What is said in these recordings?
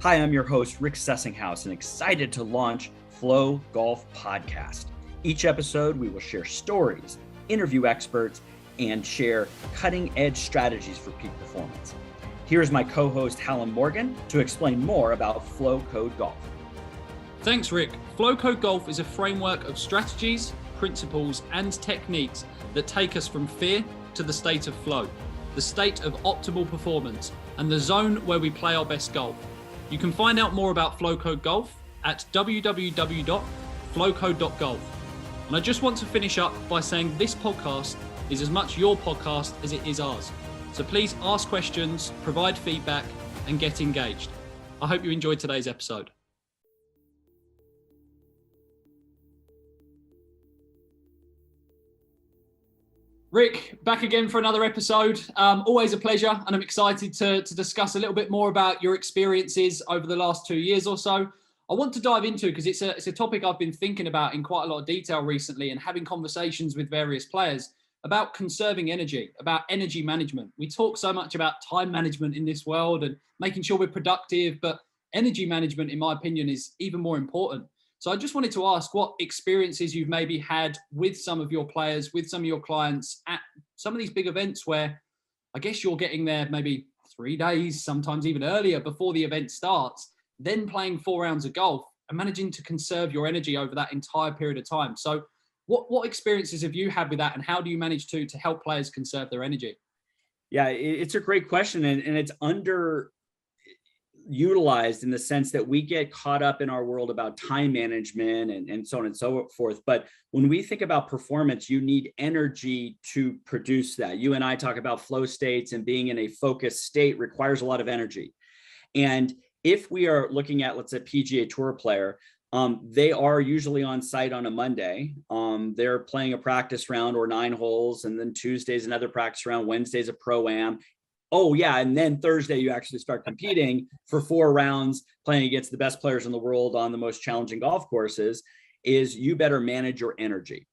Hi, I'm your host, Rick Sessinghaus, and excited to launch Flow Golf Podcast. Each episode, we will share stories, interview experts, and share cutting-edge strategies for peak performance. Here's my co-host, Hallam Morgan, to explain more about FlowCode Golf. Thanks, Rick. FlowCode Golf is a framework of strategies, principles, and techniques that take us from fear to the state of flow, the state of optimal performance, and the zone where we play our best golf. You can find out more about FlowCode Golf at www.flowcode.golf. And I just want to finish up by saying this podcast is as much your podcast as it is ours. So please ask questions, provide feedback, and get engaged. I hope you enjoyed today's episode. Rick, back again for another episode. Always a pleasure, and I'm excited to discuss a little bit more about your experiences over the last 2 years or so. I want to dive into because it's a topic I've been thinking about in quite a lot of detail recently and having conversations with various players about conserving energy, about energy management. We talk so much about time management in this world and making sure we're productive, but energy management, in my opinion, is even more important. So I just wanted to ask what experiences you've maybe had with some of your players, with some of your clients at some of these big events where I guess you're getting there maybe 3 days, sometimes even earlier before the event starts, then playing 4 rounds of golf and managing to conserve your energy over that entire period of time. So what experiences have you had with that, and how do you manage to help players conserve their energy? Yeah, it's a great question, and it's underutilized in the sense that we get caught up in our world about time management and so on and so forth. But when we think about performance, you need energy to produce that. You and I talk about flow states, and being in a focused state requires a lot of energy. And if we are looking at, let's say, PGA Tour player, they are usually on site on a Monday. They're playing a practice round or 9 holes, and then Tuesday's another practice round, Wednesday's a pro-am. Oh yeah, and then Thursday you actually start competing for 4 rounds, playing against the best players in the world on the most challenging golf courses. Is you better manage your energy.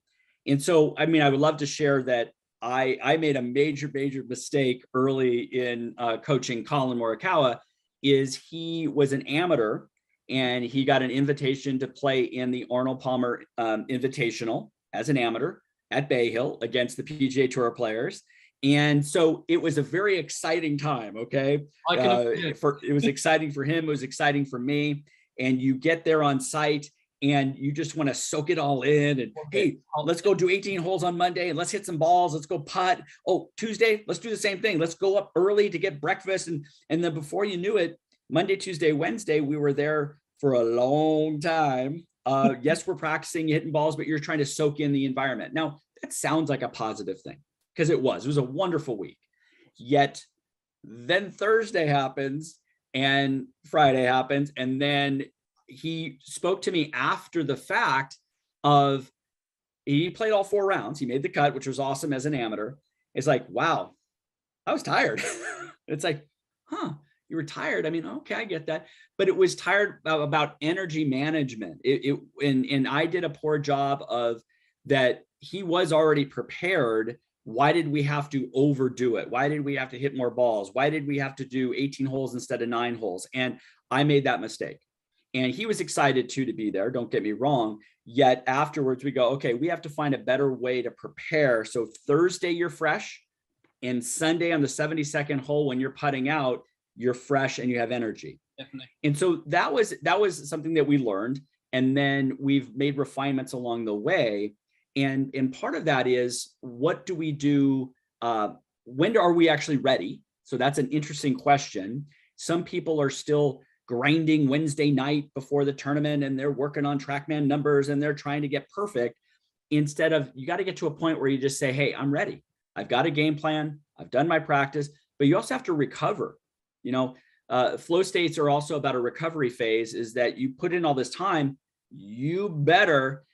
And so, I mean, I would love to share that I made a major mistake early in coaching Collin Morikawa. Is he was an amateur, and he got an invitation to play in the Arnold Palmer Invitational as an amateur at Bay Hill against the PGA Tour players. And so it was a very exciting time. Okay. It was exciting for him. It was exciting for me. And you get there on site and you just want to soak it all in. And hey, let's go do 18 holes on Monday and let's hit some balls. Let's go putt. Oh, Tuesday, let's do the same thing. Let's go up early to get breakfast. And then before you knew it, Monday, Tuesday, Wednesday, we were there for a long time. Yes, we're practicing hitting balls, but you're trying to soak in the environment. Now, that sounds like a positive thing, because it was a wonderful week. Yet then Thursday happens and Friday happens. And then he spoke to me after the fact of, he played all 4 rounds. He made the cut, which was awesome as an amateur. It's like, wow, I was tired. It's like, you were tired. I mean, okay, I get that. But it was tired about energy management. And I did a poor job of that. He was already prepared. Why did we have to overdo it? Why did we have to hit more balls? Why did we have to do 18 holes instead of 9 holes? And I made that mistake. And he was excited too to be there. Don't get me wrong. Yet afterwards we go, okay, we have to find a better way to prepare. So Thursday you're fresh, and Sunday on the 72nd hole when you're putting out, you're fresh and you have energy. Definitely. And so that was something that we learned. And then we've made refinements along the way. And part of that is, what do we do? When are we actually ready? So that's an interesting question. Some people are still grinding Wednesday night before the tournament, and they're working on TrackMan numbers and they're trying to get perfect. Instead of, you got to get to a point where you just say, hey, I'm ready. I've got a game plan. I've done my practice, but you also have to recover. Flow states are also about a recovery phase, is that you put in all this time, you better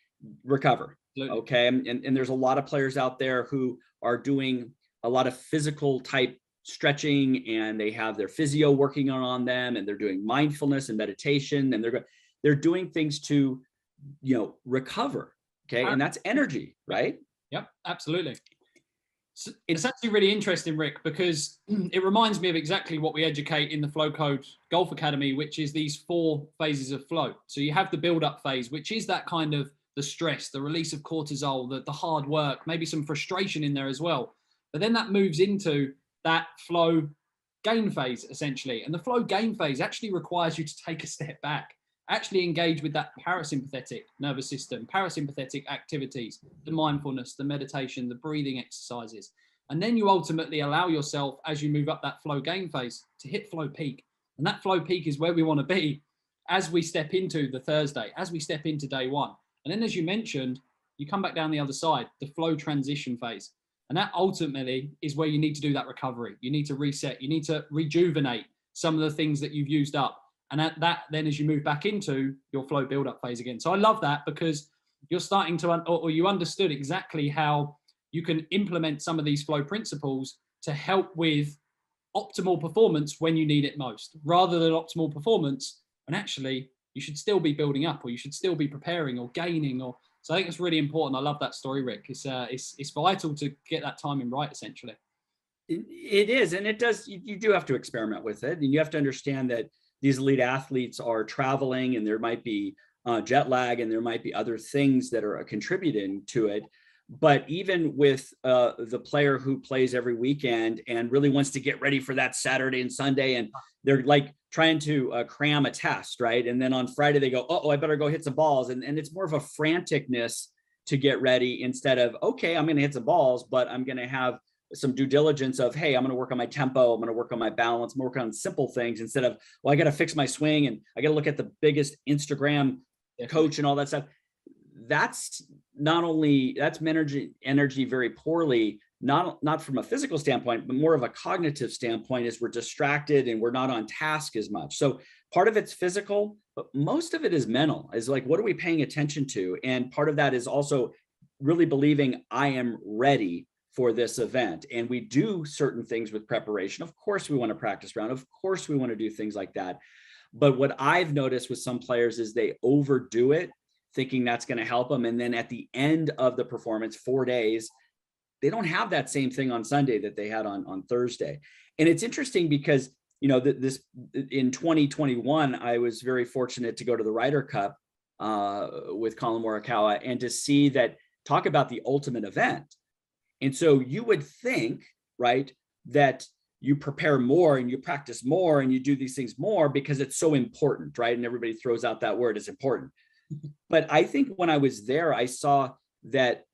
recover. Okay. And there's a lot of players out there who are doing a lot of physical type stretching, and they have their physio working on them, and they're doing mindfulness and meditation, and they're doing things to, recover. Okay. And that's energy, right? Yep, absolutely. It's actually really interesting, Rick, because it reminds me of exactly what we educate in the FlowCode Golf Academy, which is these 4 phases of flow. So you have the build-up phase, which is that kind of the stress, the release of cortisol, the hard work, maybe some frustration in there as well. But then that moves into that flow gain phase, essentially. And the flow gain phase actually requires you to take a step back, actually engage with that parasympathetic nervous system, parasympathetic activities, the mindfulness, the meditation, the breathing exercises. And then you ultimately allow yourself, as you move up that flow gain phase, to hit flow peak. And that flow peak is where we want to be as we step into the Thursday, as we step into day one. And then, as you mentioned, you come back down the other side, the flow transition phase. And that ultimately is where you need to do that recovery. You need to reset. You need to rejuvenate some of the things that you've used up. And at that, then as you move back into your flow build-up phase again. So I love that, because you're starting to, or you understood exactly how you can implement some of these flow principles to help with optimal performance when you need it most, rather than optimal performance when actually you should still be building up, or you should still be preparing or gaining. Or so I think it's really important. I love that story, Rick. It's vital to get that timing right, essentially. It is, and it does. You do have to experiment with it, and you have to understand that these elite athletes are traveling, and there might be jet lag, and there might be other things that are contributing to it. But even with the player who plays every weekend and really wants to get ready for that Saturday and Sunday, and they're like trying to cram a test, right? And then on Friday they go, oh, I better go hit some balls. And it's more of a franticness to get ready, instead of, okay, I'm going to hit some balls, but I'm going to have some due diligence of, hey, I'm going to work on my tempo. I'm going to work on my balance, work on simple things, instead of, well, I got to fix my swing and I got to look at the biggest Instagram coach and all that stuff. That's not only, that's energy very poorly, not from a physical standpoint, but more of a cognitive standpoint, as we're distracted and we're not on task as much. So part of it's physical, but most of it is mental, is like, what are we paying attention to? And part of that is also really believing I am ready for this event. And we do certain things with preparation. Of course, we want to practice round. Of course, we want to do things like that. But what I've noticed with some players is they overdo it, thinking that's going to help them. And then at the end of the performance, 4 days, they don't have that same thing on Sunday that they had on Thursday. And it's interesting because, you know, this in 2021, I was very fortunate to go to the Ryder Cup with Collin Morikawa, and to see that, talk about the ultimate event. And so you would think, right, that you prepare more and you practice more and you do these things more because it's so important, right? And everybody throws out that word, it's important. But I think when I was there, I saw that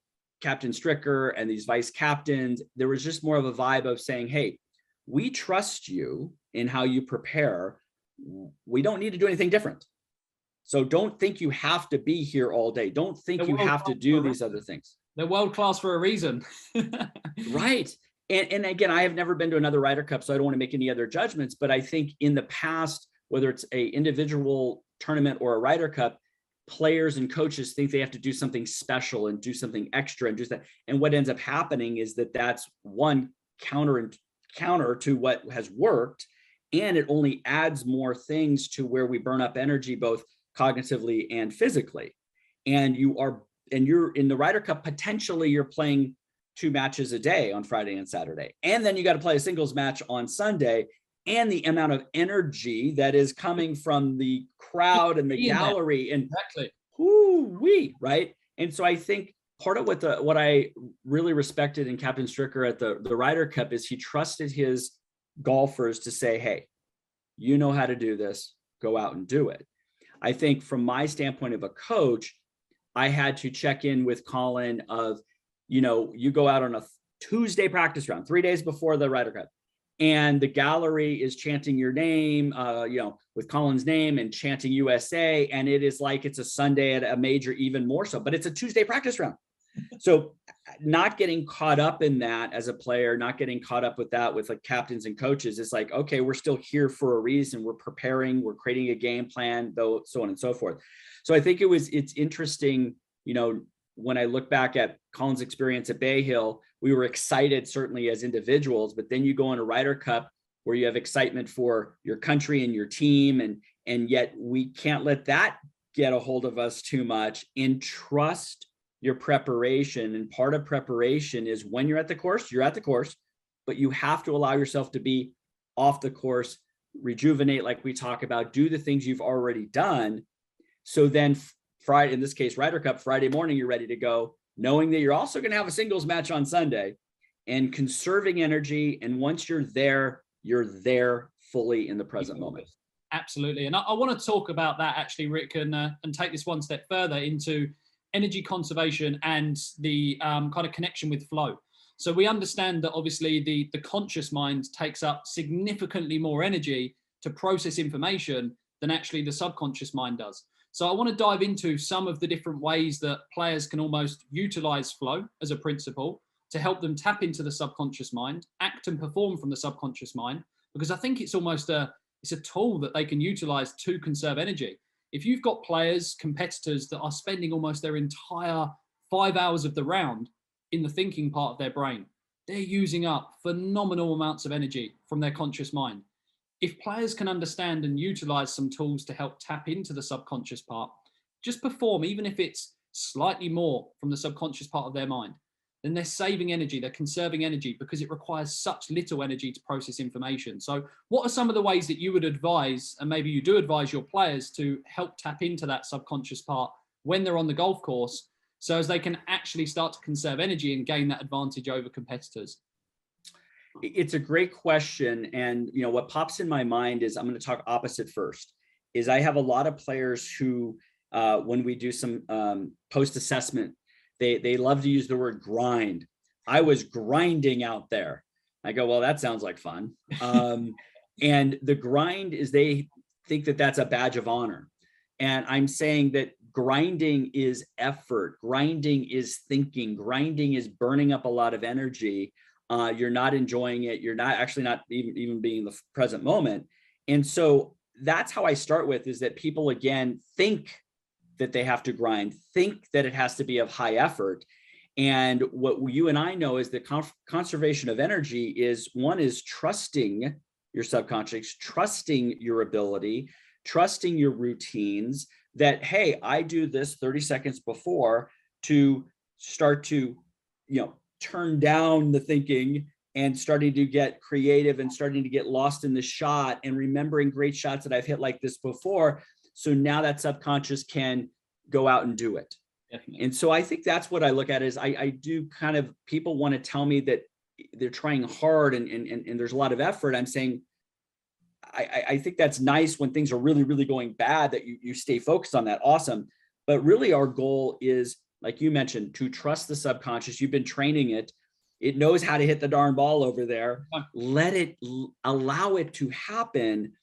Captain Stricker and these vice captains, there was just more of a vibe of saying, hey, we trust you in how you prepare. We don't need to do anything different. So don't think you have to be here all day. Don't think you have to do these other things. They're world-class for a reason. Right. And again, I have never been to another Ryder Cup, so I don't want to make any other judgments. But I think in the past, whether it's a individual tournament or a Ryder Cup, players and coaches think they have to do something special and do something extra and do that. And what ends up happening is that that's one counter to what has worked. And it only adds more things to where we burn up energy, both cognitively and physically. And you're in the Ryder Cup, potentially you're playing 2 matches a day on Friday and Saturday. And then you got to play a singles match on Sunday. And the amount of energy that is coming from the crowd and the gallery, and exactly, whoo-wee, right? And so I think part of what I really respected in Captain Stricker at the Ryder Cup is he trusted his golfers to say, hey, you know how to do this, go out and do it. I think from my standpoint of a coach, I had to check in with Collin of, you know, you go out on a Tuesday practice round, 3 days before the Ryder Cup, and the gallery is chanting your name, with Collin's name and chanting USA. And it is like it's a Sunday at a major, even more so, but it's a Tuesday practice round. So not getting caught up in that as a player, not getting caught up with that with like captains and coaches, it's like, okay, we're still here for a reason. We're preparing, we're creating a game plan, though, so on and so forth. So I think it's interesting, you know, when I look back at Collin's experience at Bay Hill, we were excited certainly as individuals, but then you go on a Ryder Cup where you have excitement for your country and your team. And yet we can't let that get a hold of us too much, and trust your preparation. And part of preparation is when you're at the course, but you have to allow yourself to be off the course, rejuvenate, like we talk about, do the things you've already done. So then Friday, in this case, Ryder Cup, Friday morning, you're ready to go, knowing that you're also going to have a singles match on Sunday, and conserving energy. And once you're there fully in the present moment. Absolutely. And I want to talk about that actually, Rick, and take this one step further into energy conservation and the kind of connection with flow. So we understand that obviously the conscious mind takes up significantly more energy to process information than actually the subconscious mind does. So I want to dive into some of the different ways that players can almost utilize flow as a principle to help them tap into the subconscious mind, act and perform from the subconscious mind, because I think it's almost a tool that they can utilize to conserve energy. If you've got players, competitors that are spending almost their entire 5 hours of the round in the thinking part of their brain, they're using up phenomenal amounts of energy from their conscious mind. If players can understand and utilize some tools to help tap into the subconscious part, just perform, even if it's slightly more from the subconscious part of their mind, then they're saving energy, they're conserving energy, because it requires such little energy to process information. So what are some of the ways that you would advise, and maybe you do advise your players, to help tap into that subconscious part when they're on the golf course, so as they can actually start to conserve energy and gain that advantage over competitors? It's a great question. And what pops in my mind is, I'm going to talk opposite first, is I have a lot of players who, when we do some post-assessment, they love to use the word grind. I was grinding out there. I go, well, that sounds like fun. And the grind is, they think that that's a badge of honor. And I'm saying that grinding is effort. Grinding is thinking. Grinding is burning up a lot of energy. You're not enjoying it. You're not even being in the present moment. And so that's how I start with, is that people, again, think that they have to grind, think that it has to be of high effort. And what you and I know is that conservation of energy is, one is trusting your subconscious, trusting your ability, trusting your routines, that, hey, I do this 30 seconds before to start to, turn down the thinking and starting to get creative and starting to get lost in the shot and remembering great shots that I've hit like this before. So now that subconscious can go out and do it. Definitely. And so I think that's what I look at, is I do kind of, people want to tell me that they're trying hard and there's a lot of effort. I'm saying, I think that's nice when things are really, really going bad, that you stay focused on that. Awesome. But really our goal is, like you mentioned, to trust the subconscious. You've been training it. It knows how to hit the darn ball over there. Allow it to happen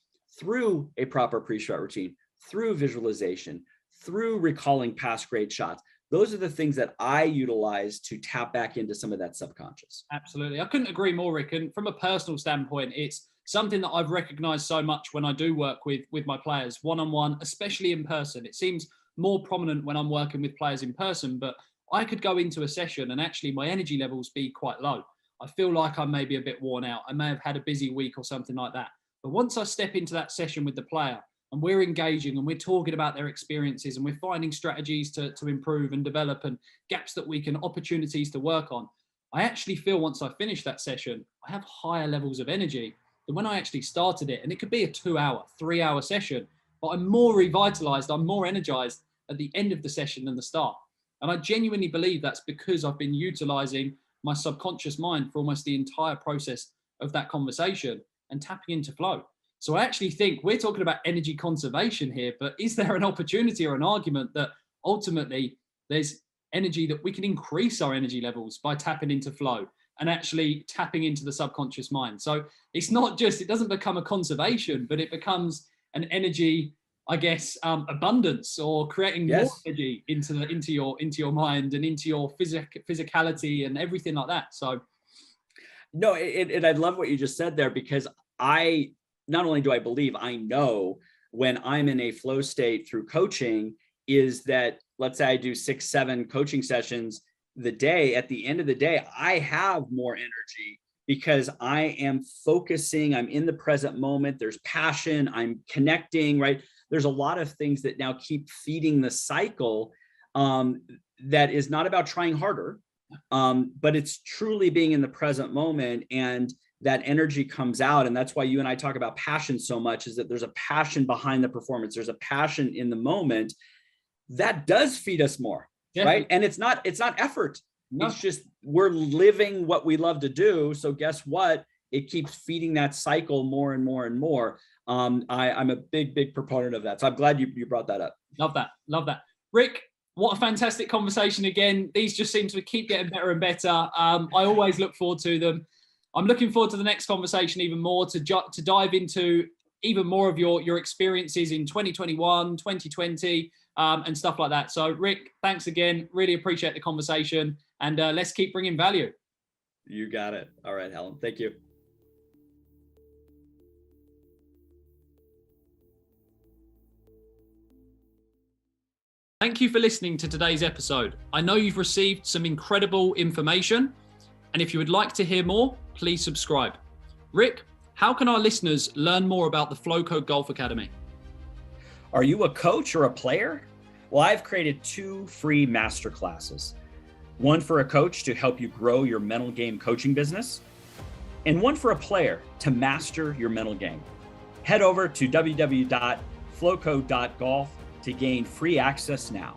through a proper pre-shot routine, through visualization, through recalling past great shots. Those are the things that I utilize to tap back into some of that subconscious. Absolutely. I couldn't agree more, Rick. And from a personal standpoint, it's something that I've recognized so much when I do work with my players one-on-one, especially in person. It seems more prominent when I'm working with players in person, but I could go into a session and actually my energy levels be quite low. I feel like I may be a bit worn out. I may have had a busy week or something like that. But once I step into that session with the player and we're engaging and we're talking about their experiences and we're finding strategies to improve and develop, and gaps that we can, opportunities to work on, I actually feel, once I finish that session, I have higher levels of energy than when I actually started it. And it could be a 2-hour, 3-hour session, but I'm more revitalized, I'm more energized at the end of the session than the start. And I genuinely believe that's because I've been utilizing my subconscious mind for almost the entire process of that conversation and tapping into flow. So I actually think we're talking about energy conservation here, but is there an opportunity or an argument that ultimately there's energy that we can increase our energy levels by tapping into flow and actually tapping into the subconscious mind? So it's not just, it doesn't become a conservation, but it becomes an energy, I guess, abundance, or creating more energy into your mind and into your physicality and everything like that. So, no, and I love what you just said there, because I not only do I believe, I know when I'm in a flow state through coaching, is that, let's say I do 6-7 coaching sessions the day. At the end of the day, I have more energy because I am focusing. I'm in the present moment. There's passion. I'm connecting, right? There's a lot of things that now keep feeding the cycle. that is not about trying harder, but it's truly being in the present moment, and that energy comes out. And that's why you and I talk about passion so much, is that there's a passion behind the performance. There's a passion in the moment that does feed us more, right? And it's not effort. No. It's just, we're living what we love to do. So guess what? It keeps feeding that cycle more and more and more. I'm a big proponent of that. So I'm glad you brought that up. Love that. Rick, what a fantastic conversation again. These just seem to keep getting better and better. I always look forward to them. I'm looking forward to the next conversation even more, to dive into even more of your experiences in 2021, 2020, and stuff like that. So Rick, thanks again. Really appreciate the conversation, and let's keep bringing value. You got it. All right, Hallam. Thank you. Thank you for listening to today's episode. I know you've received some incredible information, and if you would like to hear more, please subscribe. Rick, how can our listeners learn more about the FlowCode Golf Academy? Are you a coach or a player? Well, I've created 2 free masterclasses. One for a coach to help you grow your mental game coaching business, and one for a player to master your mental game. Head over to www.flowcode.golf to gain free access now.